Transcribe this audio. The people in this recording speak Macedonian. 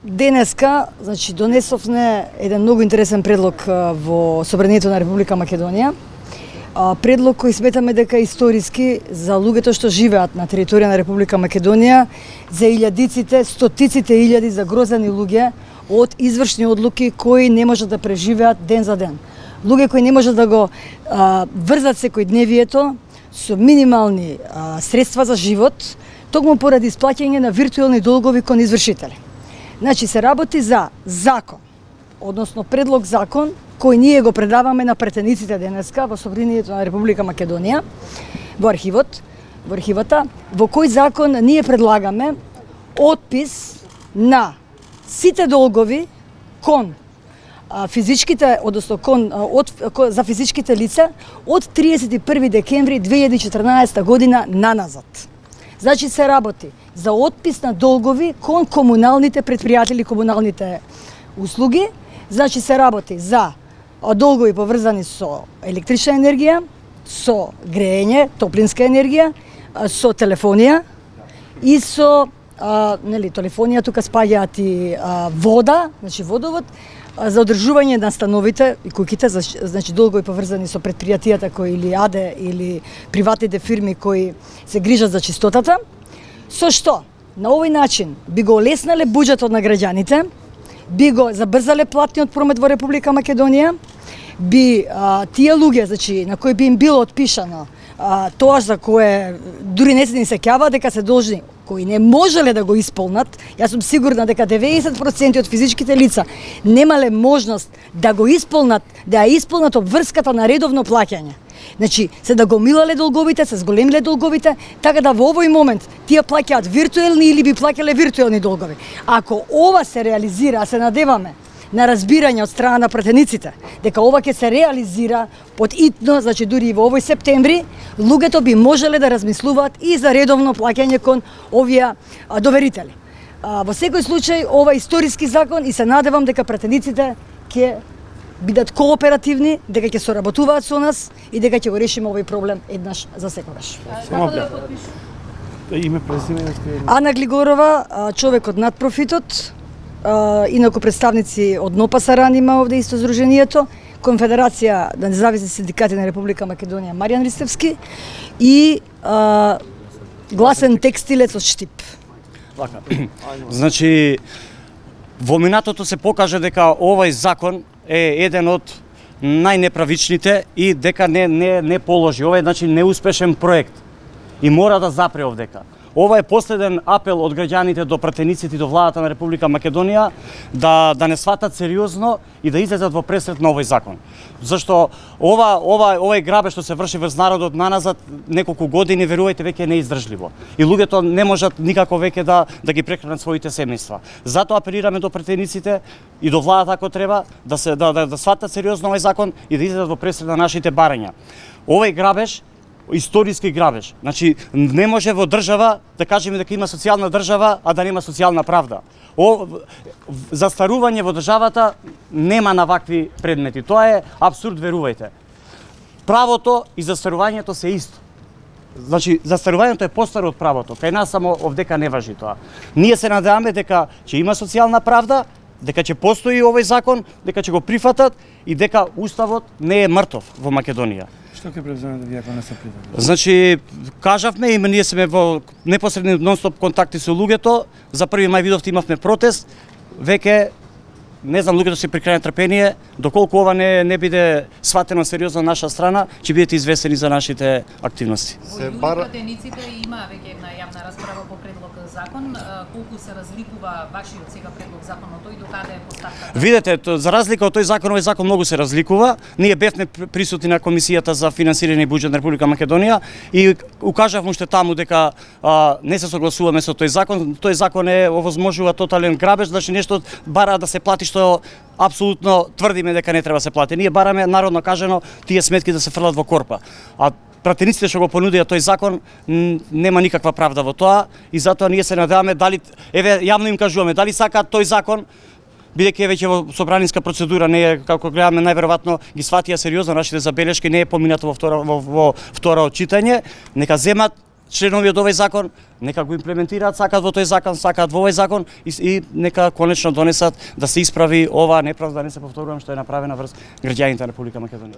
денеска, значи, донесовме еден многу интересен предлог во Собранието на Република Македонија. Предлог кој сметаме дека е историски за луѓето што живеат на територија на Република Македонија, за илјадиците, стотиците илјади загрозени луѓе од извршни одлуки кои не можат да преживеат ден за ден. Луѓе кои не можат да го врзат секојдневието со минимални средства за живот, токму поради исплаќање на виртуелни долгови кон извршители. Значи се работи за закон, односно предлог закон, кој ние го предаваме на претениците денеска во Собранието на Република Македонија, во архивата, во кој закон ние предлагаме отпис на сите долгови кон физичките, односно за физичките лица од 31 декември 2014 година наназад. Значи се работи за отпис на долгови кон комуналните предпријатели, комуналните услуги. Значи се работи за долгови поврзани со електрична енергија, со грејење, топлинска енергија, со телефонија и со телефонија, тука спаѓаат и вода, значи водовод, за одржување на становите и куќите, значи долгови поврзани со предпријатијата кои или АДЕ или приватните фирми кои се грижат за чистотата, со што на овој начин би го олеснале буџетот на граѓаните, би го забрзале платниот промет во Република Македонија, би тие луѓе, значи на кои би им било отпишано тоа за кое дури не се ни сеќава дека се должни, кои не можеле да го исполнат. Јас сум сигурна дека 90% од физичките лица немале можност да го исполнат, да ја исполнат обврската на редовно плаќање. Значи, се да го милале долговите, се зголемиле долговите, така да во овој момент тие плаќаат виртуелни или би плаќале виртуелни долгови. Ако ова се реализира, а се надеваме на разбирање од страна на претениците, дека ова ќе се реализира под итно, значи дури и во овој септември, луѓето би можеле да размислуваат и за редовно плаќање кон овие доверители. Во секој случај, ова е историски закон и се надевам дека претениците ќе бидат кооперативни, дека ќе соработуваат со нас и дека ќе го решиме овој проблем еднаш за секогаш. Име, презиме, Ана Глигорова, човек од Надпрофитот, инаку представници од НОПАСАРАН има овде исто здруженијето, Конфедерација на независни синдикати на Република Македонија Маријан Ристевски и Гласен текстилец од Штип. Значи, во минатото се покажа дека овој закон е еден од најнеправичните и дека не положи. Ова е значи неуспешен проект и мора да запре овдека. Ова е последен апел од граѓаните до пратениците и до владата на Република Македонија да не сватат сериозно и да излезат во пресрет на овој закон. Зашто овој грабеж што се врши врз народот наназад неколку години, верувајте, веќе е неиздржливо. И луѓето не можат никако веќе да ги прехранат своите семејства. Затоа апелираме до пратениците и до владата ако треба да сватат сериозно овој закон и да излезат во пресрет на нашите барања. Овој грабеж историски грабеж. Значи, не може во држава да кажеме дека има социјална држава, а да нема социјална правда. Застарување во државата нема на вакви предмети. Тоа е апсурд, верувајте. Правото и застарувањето се исто. Значи, застарувањето е постаро од правото. Кај нас само овдека не важи тоа. Ние се надеваме дека ќе има социјална правда, дека ќе постои овој закон, дека ќе го прифатат и дека уставот не е мртов во Македонија. Што ќе превземете вие ако не се прифатат? Значи, кажавме и ние сме во непосредни нон-стоп контакти со луѓето. За 1 мај видовте имавме протест. Веќе не знам, луѓето се при крај на трпение, доколку ова не биде сватено сериозно на наша страна, ќе бидете известени за нашите активности. Во пратениците има веќе една јавна расправа по предлог закон. Колку се разликува вашиот сега предлог закон од тој, докаде е поставката? Видете, за разлика од тој закон, овој закон многу се разликува. Ние бевме присутни на Комисијата за финансирање и буџет на Република Македонија и укажавме уште таму дека не се согласуваме со тој закон. Тој закон овозможува тотален грабеж, значи нешто бара да се плати што апсолутно тврдиме дека не треба да се плати. Ние бараме народно кажано тие сметки да се фрлат во корпа. А пратениците што го понудија тој закон нема никаква правда во тоа и затоа ние се надеваме дали јавно им кажуваме дали сакаат тој закон, бидејќи веќе во собранинска процедура, не е, како гледаме, најверојатно ги сватија сериозно нашите забелешки, не е поминато во второ читање, нека земат членови од овој закон, нека го имплементираат, сакаат во тој закон, сакаат во овој закон и нека конечно донесат да се исправи оваа неправда, да не се повторувам што е направена врз граѓаните на Република Македонија.